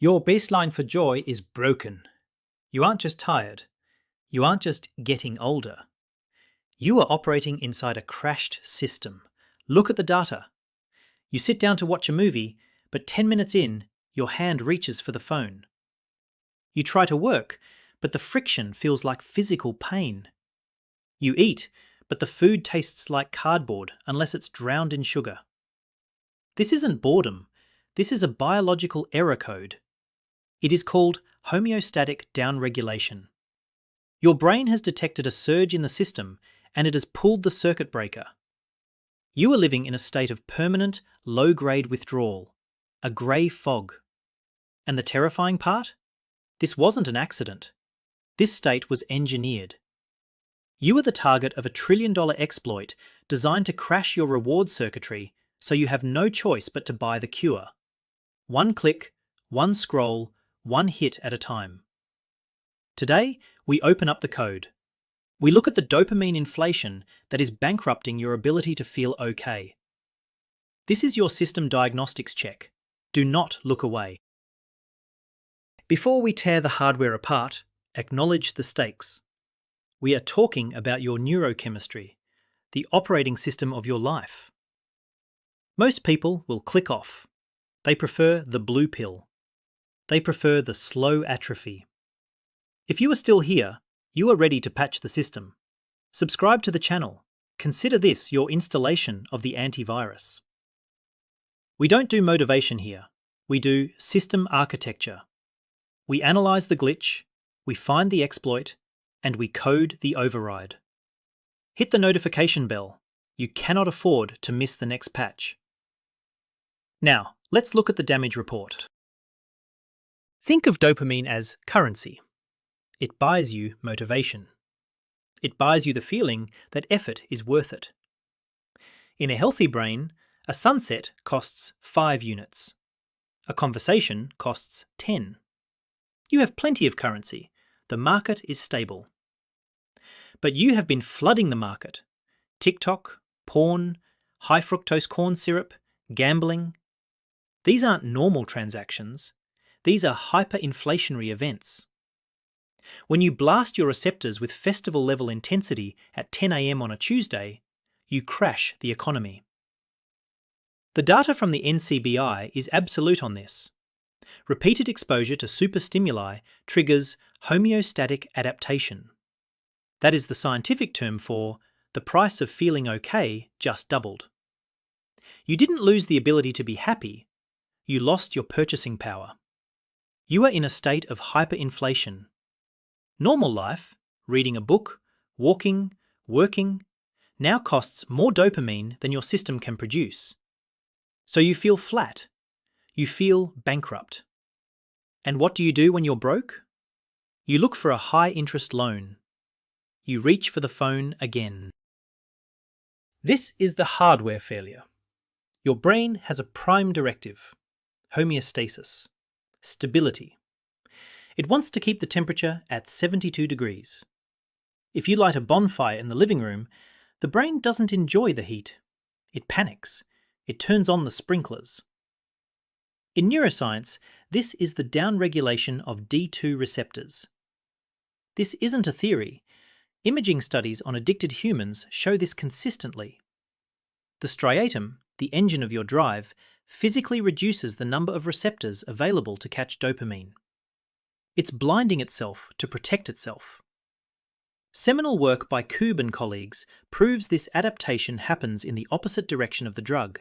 Your baseline for joy is broken. You aren't just tired. You aren't just getting older. You are operating inside a crashed system. Look at the data. You sit down to watch a movie, but 10 minutes in, your hand reaches for the phone. You try to work, but the friction feels like physical pain. You eat, but the food tastes like cardboard unless it's drowned in sugar. This isn't boredom. This is a biological error code. It is called Homeostatic Downregulation. Your brain has detected a surge in the system and it has pulled the circuit breaker. You are living in a state of permanent, low-grade withdrawal, a grey fog. And the terrifying part? This wasn't an accident. This state was engineered. You are the target of a trillion-dollar exploit designed to crash your reward circuitry so you have no choice but to buy the cure. One click, one scroll, one hit at a time. Today, we open up the code. We look at the dopamine inflation that is bankrupting your ability to feel okay. This is your system diagnostics check. Do not look away. Before we tear the hardware apart, acknowledge the stakes. We are talking about your neurochemistry, the operating system of your life. Most people will click off. They prefer the blue pill. They prefer the slow atrophy. If you are still here, you are ready to patch the system. Subscribe to the channel. Consider this your installation of the antivirus. We don't do motivation here. We do system architecture. We analyze the glitch, we find the exploit, and we code the override. Hit the notification bell. You cannot afford to miss the next patch. Now, let's look at the damage report. Think of dopamine as currency. It buys you motivation. It buys you the feeling that effort is worth it. In a healthy brain, a sunset costs 5 units. A conversation costs 10. You have plenty of currency. The market is stable. But you have been flooding the market. TikTok, porn, high fructose corn syrup, gambling. These aren't normal transactions. These are hyperinflationary events. When you blast your receptors with festival-level intensity at 10 a.m. on a Tuesday, you crash the economy. The data from the NCBI is absolute on this. Repeated exposure to super-stimuli triggers homeostatic adaptation. That is the scientific term for the price of feeling okay just doubled. You didn't lose the ability to be happy. You lost your purchasing power. You are in a state of hyperinflation. Normal life, reading a book, walking, working, now costs more dopamine than your system can produce. So you feel flat. You feel bankrupt. And what do you do when you're broke? You look for a high-interest loan. You reach for the phone again. This is the hardware failure. Your brain has a prime directive: homeostasis, stability. It wants to keep the temperature at 72 degrees. If you light a bonfire in the living room, the brain doesn't enjoy the heat. It panics. It turns on the sprinklers. In neuroscience, this is the downregulation of D2 receptors. This isn't a theory. Imaging studies on addicted humans show this consistently. The striatum, the engine of your drive, physically reduces the number of receptors available to catch dopamine. It's blinding itself to protect itself. Seminal work by Koob and colleagues proves this adaptation happens in the opposite direction of the drug.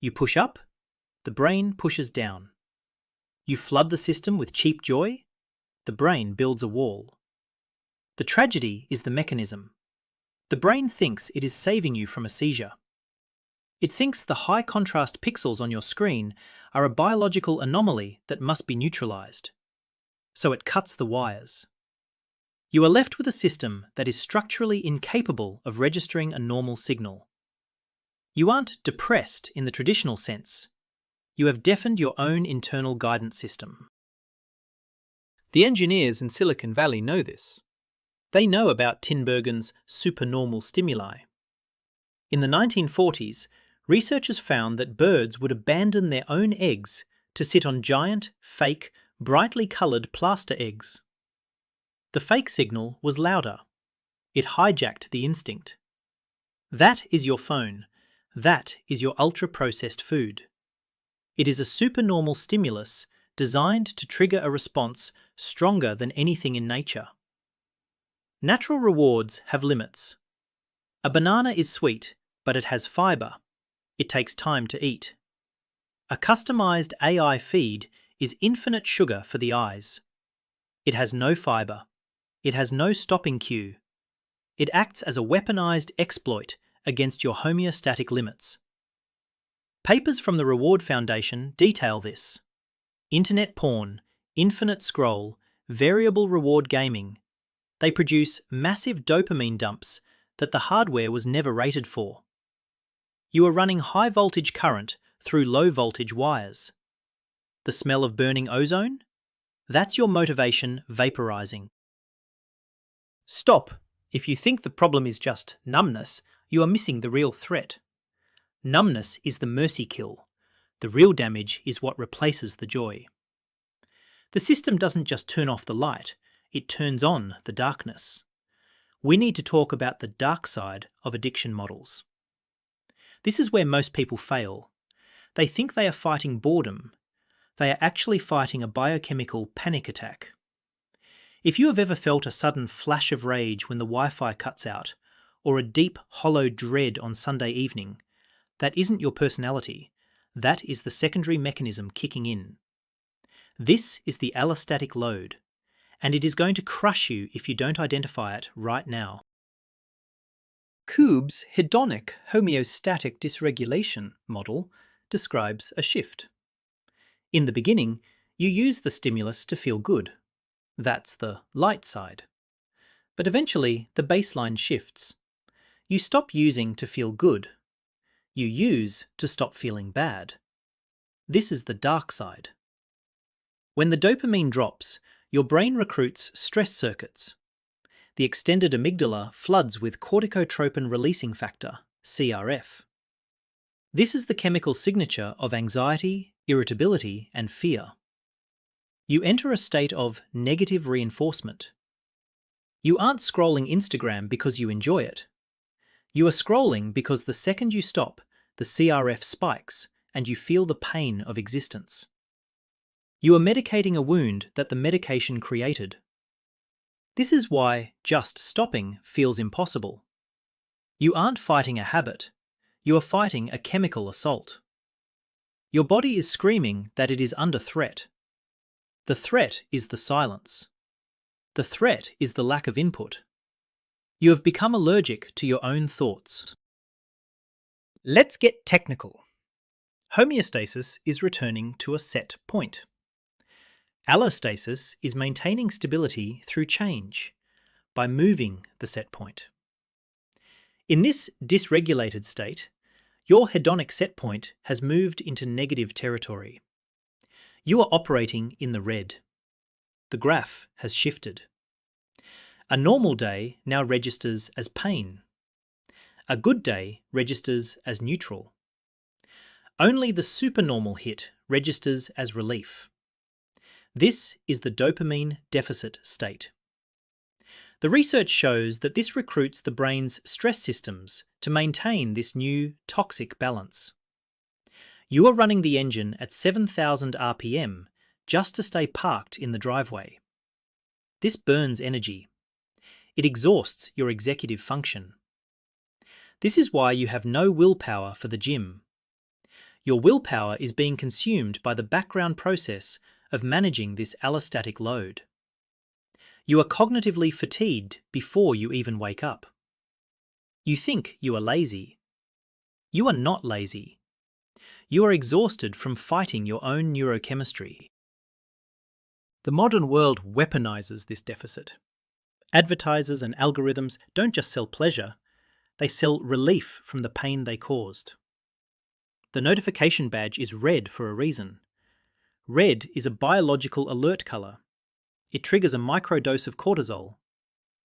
You push up, the brain pushes down. You flood the system with cheap joy, the brain builds a wall. The tragedy is the mechanism. The brain thinks it is saving you from a seizure. It thinks the high contrast pixels on your screen are a biological anomaly that must be neutralized. So it cuts the wires. You are left with a system that is structurally incapable of registering a normal signal. You aren't depressed in the traditional sense. You have deafened your own internal guidance system. The engineers in Silicon Valley know this. They know about Tinbergen's supernormal stimuli. In the 1940s, researchers found that birds would abandon their own eggs to sit on giant, fake, brightly coloured plaster eggs. The fake signal was louder. It hijacked the instinct. That is your phone. That is your ultra-processed food. It is a supernormal stimulus designed to trigger a response stronger than anything in nature. Natural rewards have limits. A banana is sweet, but it has fibre. It takes time to eat. A customized AI feed is infinite sugar for the eyes. It has no fibre. It has no stopping cue. It acts as a weaponized exploit against your homeostatic limits. Papers from the Reward Foundation detail this. Internet porn, infinite scroll, variable reward gaming. They produce massive dopamine dumps that the hardware was never rated for. You are running high voltage current through low voltage wires. The smell of burning ozone? That's your motivation vaporizing. Stop. If you think the problem is just numbness, you are missing the real threat. Numbness is the mercy kill. The real damage is what replaces the joy. The system doesn't just turn off the light, it turns on the darkness. We need to talk about the dark side of addiction models. This is where most people fail. They think they are fighting boredom. They are actually fighting a biochemical panic attack. If you have ever felt a sudden flash of rage when the Wi-Fi cuts out, or a deep, hollow dread on Sunday evening, that isn't your personality. That is the secondary mechanism kicking in. This is the allostatic load, and it is going to crush you if you don't identify it right now. Kube's hedonic homeostatic dysregulation model describes a shift. In the beginning, you use the stimulus to feel good. That's the light side. But eventually, the baseline shifts. You stop using to feel good. You use to stop feeling bad. This is the dark side. When the dopamine drops, your brain recruits stress circuits. The extended amygdala floods with corticotropin releasing factor, CRF. This is the chemical signature of anxiety, irritability, and fear. You enter a state of negative reinforcement. You aren't scrolling Instagram because you enjoy it. You are scrolling because the second you stop, the CRF spikes and you feel the pain of existence. You are medicating a wound that the medication created. This is why just stopping feels impossible. You aren't fighting a habit. You are fighting a chemical assault. Your body is screaming that it is under threat. The threat is the silence. The threat is the lack of input. You have become allergic to your own thoughts. Let's get technical. Homeostasis is returning to a set point. Allostasis is maintaining stability through change, by moving the set point. In this dysregulated state, your hedonic set point has moved into negative territory. You are operating in the red. The graph has shifted. A normal day now registers as pain. A good day registers as neutral. Only the supernormal hit registers as relief. This is the dopamine deficit state. The research shows that this recruits the brain's stress systems to maintain this new toxic balance. You are running the engine at 7,000 RPM just to stay parked in the driveway. This burns energy. It exhausts your executive function. This is why you have no willpower for the gym. Your willpower is being consumed by the background process of managing this allostatic load. You are cognitively fatigued before you even wake up. You think you are lazy. You are not lazy. You are exhausted from fighting your own neurochemistry. The modern world weaponizes this deficit. Advertisers and algorithms don't just sell pleasure, they sell relief from the pain they caused. The notification badge is red for a reason. Red is a biological alert color. It triggers a microdose of cortisol.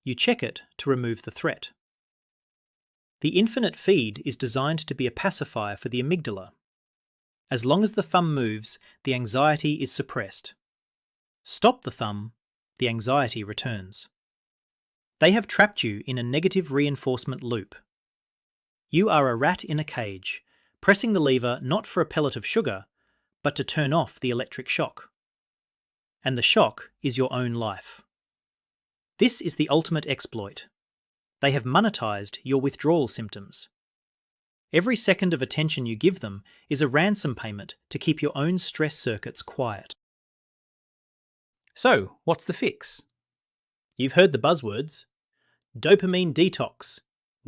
You check it to remove the threat. The infinite feed is designed to be a pacifier for the amygdala. As long as the thumb moves, the anxiety is suppressed. Stop the thumb, the anxiety returns. They have trapped you in a negative reinforcement loop. You are a rat in a cage, pressing the lever not for a pellet of sugar, but to turn off the electric shock. And the shock is your own life. This is the ultimate exploit. They have monetized your withdrawal symptoms. Every second of attention you give them is a ransom payment to keep your own stress circuits quiet. So, what's the fix? You've heard the buzzwords: dopamine detox,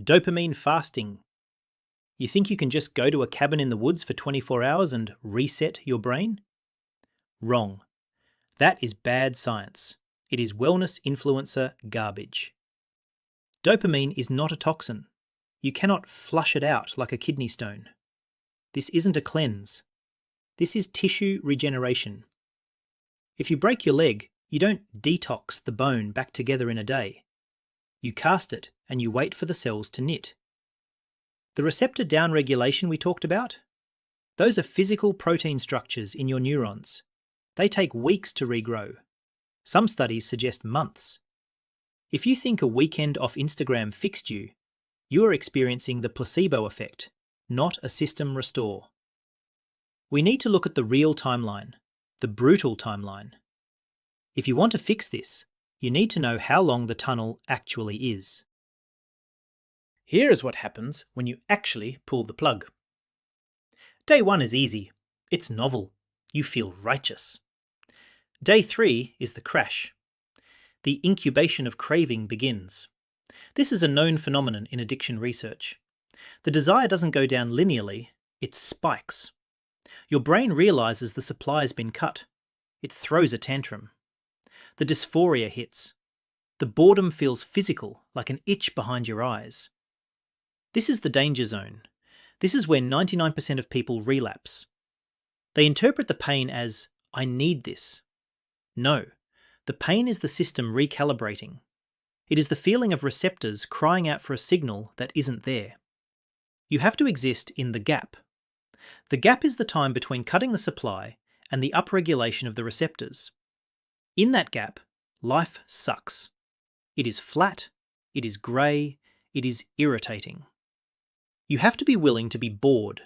dopamine fasting. You think you can just go to a cabin in the woods for 24 hours and reset your brain? Wrong. That is bad science. It is wellness influencer garbage. Dopamine is not a toxin. You cannot flush it out like a kidney stone. This isn't a cleanse. This is tissue regeneration. If you break your leg, you don't detox the bone back together in a day. You cast it and you wait for the cells to knit. The receptor downregulation we talked about? Those are physical protein structures in your neurons. They take weeks to regrow. Some studies suggest months. If you think a weekend off Instagram fixed you, you are experiencing the placebo effect, not a system restore. We need to look at the real timeline, the brutal timeline. If you want to fix this, you need to know how long the tunnel actually is. Here is what happens when you actually pull the plug. Day 1 is easy. It's novel. You feel righteous. Day 3 is the crash. The incubation of craving begins. This is a known phenomenon in addiction research. The desire doesn't go down linearly, it spikes. Your brain realizes the supply has been cut. It throws a tantrum. The dysphoria hits. The boredom feels physical, like an itch behind your eyes. This is the danger zone. This is where 99% of people relapse. They interpret the pain as, I need this. No, the pain is the system recalibrating. It is the feeling of receptors crying out for a signal that isn't there. You have to exist in the gap. The gap is the time between cutting the supply and the upregulation of the receptors. In that gap, life sucks. It is flat, it is grey, it is irritating. You have to be willing to be bored.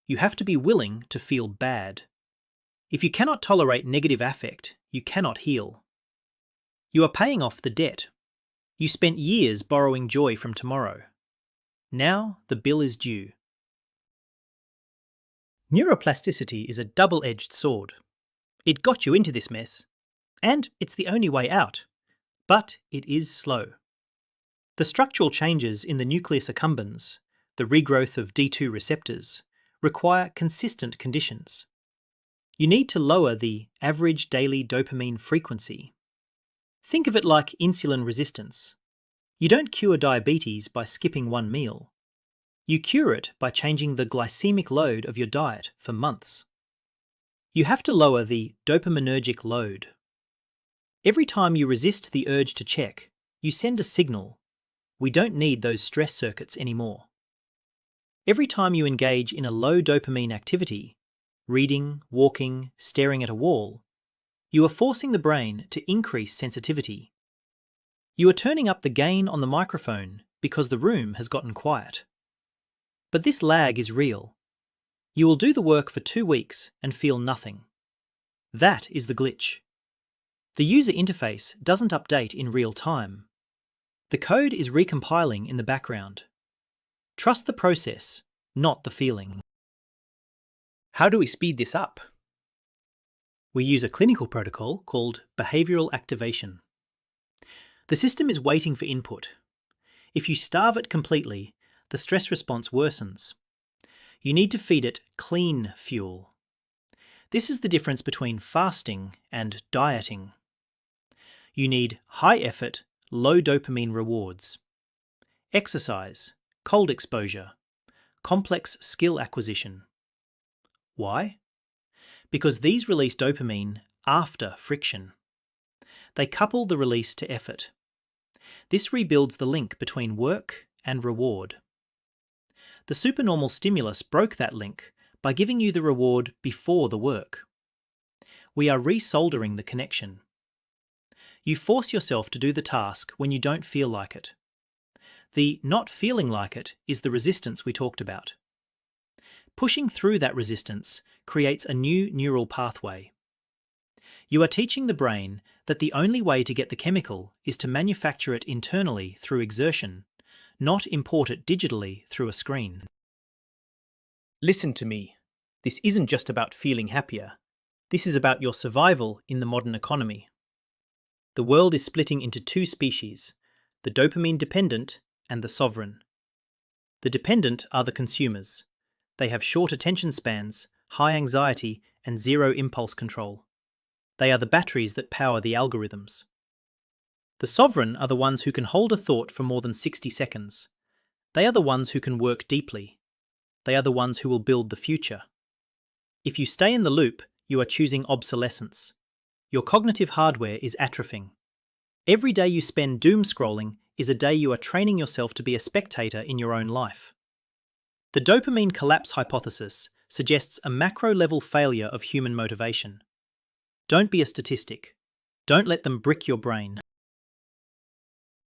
You have to be willing to feel bad. If you cannot tolerate negative affect, you cannot heal. You are paying off the debt. You spent years borrowing joy from tomorrow. Now the bill is due. Neuroplasticity is a double-edged sword. It got you into this mess, and it's the only way out. But it is slow. The structural changes in the nucleus accumbens, the regrowth of D2 receptors, require consistent conditions. You need to lower the average daily dopamine frequency. Think of it like insulin resistance. You don't cure diabetes by skipping one meal. You cure it by changing the glycemic load of your diet for months. You have to lower the dopaminergic load. Every time you resist the urge to check, you send a signal. We don't need those stress circuits anymore. Every time you engage in a low dopamine activity, reading, walking, staring at a wall, you are forcing the brain to increase sensitivity. You are turning up the gain on the microphone because the room has gotten quiet. But this lag is real. You will do the work for 2 weeks and feel nothing. That is the glitch. The user interface doesn't update in real time. The code is recompiling in the background. Trust the process, not the feeling. How do we speed this up? We use a clinical protocol called behavioral activation. The system is waiting for input. If you starve it completely, the stress response worsens. You need to feed it clean fuel. This is the difference between fasting and dieting. You need high effort, low dopamine rewards. Exercise, cold exposure, complex skill acquisition. Why? Because these release dopamine after friction. They couple the release to effort. This rebuilds the link between work and reward. The supernormal stimulus broke that link by giving you the reward before the work. We are resoldering the connection. You force yourself to do the task when you don't feel like it. The not feeling like it is the resistance we talked about. Pushing through that resistance creates a new neural pathway. You are teaching the brain that the only way to get the chemical is to manufacture it internally through exertion, not import it digitally through a screen. Listen to me. This isn't just about feeling happier. This is about your survival in the modern economy. The world is splitting into two species, the dopamine dependent and the sovereign. The dependent are the consumers. They have short attention spans, high anxiety, and zero impulse control. They are the batteries that power the algorithms. The sovereign are the ones who can hold a thought for more than 60 seconds. They are the ones who can work deeply. They are the ones who will build the future. If you stay in the loop, you are choosing obsolescence. Your cognitive hardware is atrophying. Every day you spend doom scrolling is a day you are training yourself to be a spectator in your own life. The dopamine collapse hypothesis suggests a macro-level failure of human motivation. Don't be a statistic. Don't let them brick your brain.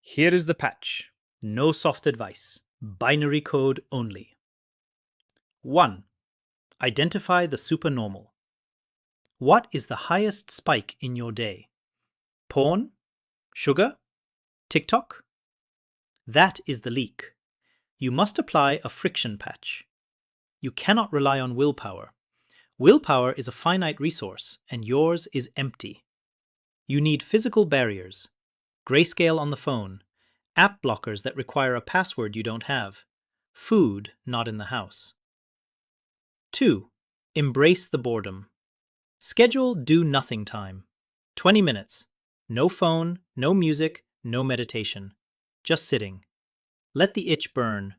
Here is the patch. No soft advice. Binary code only. 1. Identify the supernormal. What is the highest spike in your day? Porn? Sugar? TikTok? That is the leak. You must apply a friction patch. You cannot rely on willpower. Willpower is a finite resource, and yours is empty. You need physical barriers, grayscale on the phone, app blockers that require a password you don't have, food not in the house. 2. Embrace the boredom. Schedule do-nothing time. 20 minutes. No phone, no music, no meditation. Just sitting. Let the itch burn.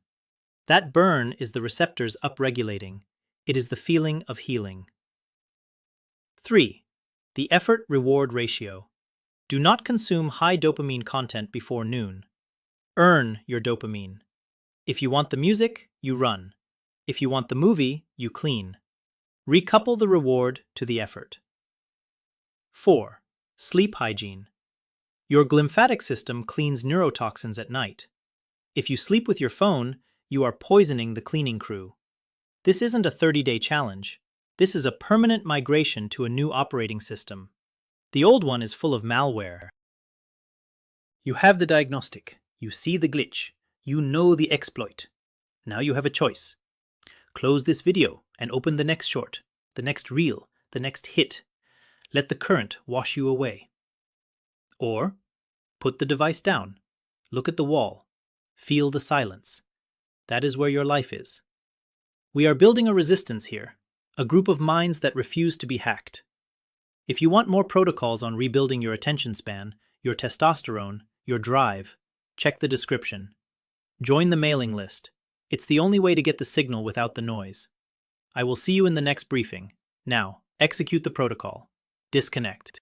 That burn is the receptors upregulating. It is the feeling of healing. 3. The effort-reward ratio. Do not consume high dopamine content before noon. Earn your dopamine. If you want the music, you run. If you want the movie, you clean. Recouple the reward to the effort. 4. Sleep hygiene. Your glymphatic system cleans neurotoxins at night. If you sleep with your phone, you are poisoning the cleaning crew. This isn't a 30-day challenge. This is a permanent migration to a new operating system. The old one is full of malware. You have the diagnostic. You see the glitch. You know the exploit. Now you have a choice. Close this video and open the next short, the next reel, the next hit. Let the current wash you away. Or put the device down. Look at the wall. Feel the silence. That is where your life is. We are building a resistance here, a group of minds that refuse to be hacked. If you want more protocols on rebuilding your attention span, your testosterone, your drive, check the description. Join the mailing list. It's the only way to get the signal without the noise. I will see you in the next briefing. Now, execute the protocol. Disconnect.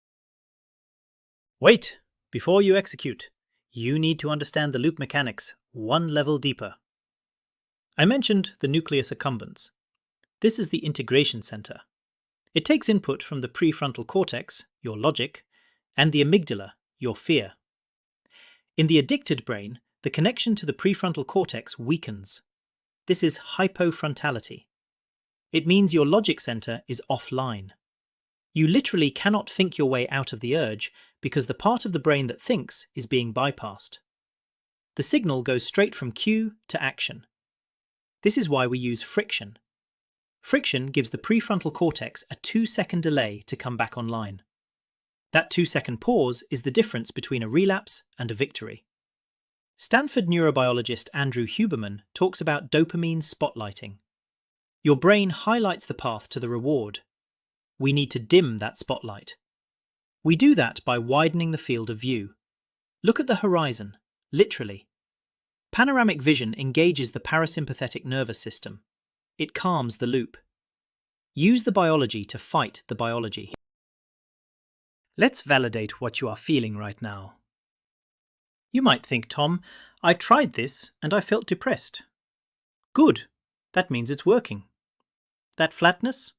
Wait! Before you execute, you need to understand the loop mechanics one level deeper. I mentioned the nucleus accumbens. This is the integration center. It takes input from the prefrontal cortex, your logic, and the amygdala, your fear. In the addicted brain, the connection to the prefrontal cortex weakens. This is hypofrontality. It means your logic center is offline. You literally cannot think your way out of the urge because the part of the brain that thinks is being bypassed. The signal goes straight from cue to action. This is why we use friction. Friction gives the prefrontal cortex a 2-second delay to come back online. That 2-second pause is the difference between a relapse and a victory. Stanford neurobiologist Andrew Huberman talks about dopamine spotlighting. Your brain highlights the path to the reward. We need to dim that spotlight. We do that by widening the field of view. Look at the horizon, literally. Panoramic vision engages the parasympathetic nervous system. It calms the loop. Use the biology to fight the biology. Let's validate what you are feeling right now. You might think, Tom, I tried this and I felt depressed. Good. That means it's working. That flatness?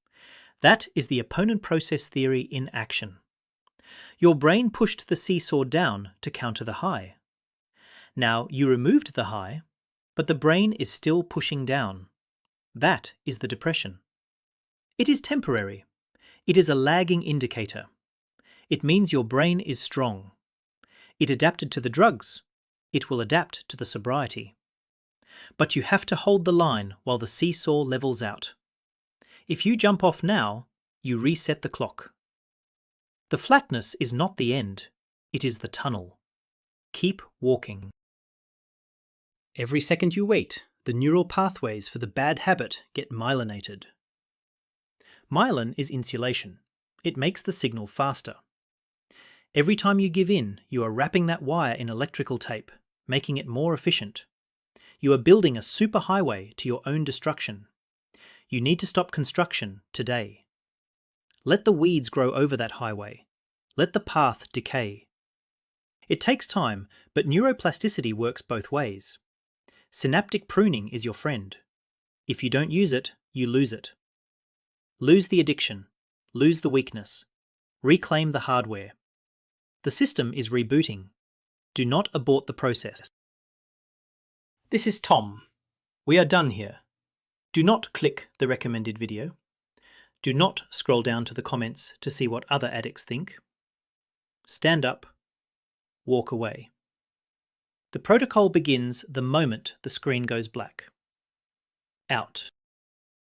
That is the opponent process theory in action. Your brain pushed the seesaw down to counter the high. Now you removed the high, but the brain is still pushing down. That is the depression. It is temporary. It is a lagging indicator. It means your brain is strong. It adapted to the drugs. It will adapt to the sobriety. But you have to hold the line while the seesaw levels out. If you jump off now, you reset the clock. The flatness is not the end. It is the tunnel. Keep walking. Every second you wait, the neural pathways for the bad habit get myelinated. Myelin is insulation. It makes the signal faster. Every time you give in, you are wrapping that wire in electrical tape, making it more efficient. You are building a superhighway to your own destruction. You need to stop construction today. Let the weeds grow over that highway. Let the path decay. It takes time, but neuroplasticity works both ways. Synaptic pruning is your friend. If you don't use it, you lose it. Lose the addiction. Lose the weakness. Reclaim the hardware. The system is rebooting. Do not abort the process. This is Tom. We are done here. Do not click the recommended video. Do not scroll down to the comments to see what other addicts think. Stand up. Walk away. The protocol begins the moment the screen goes black. Out.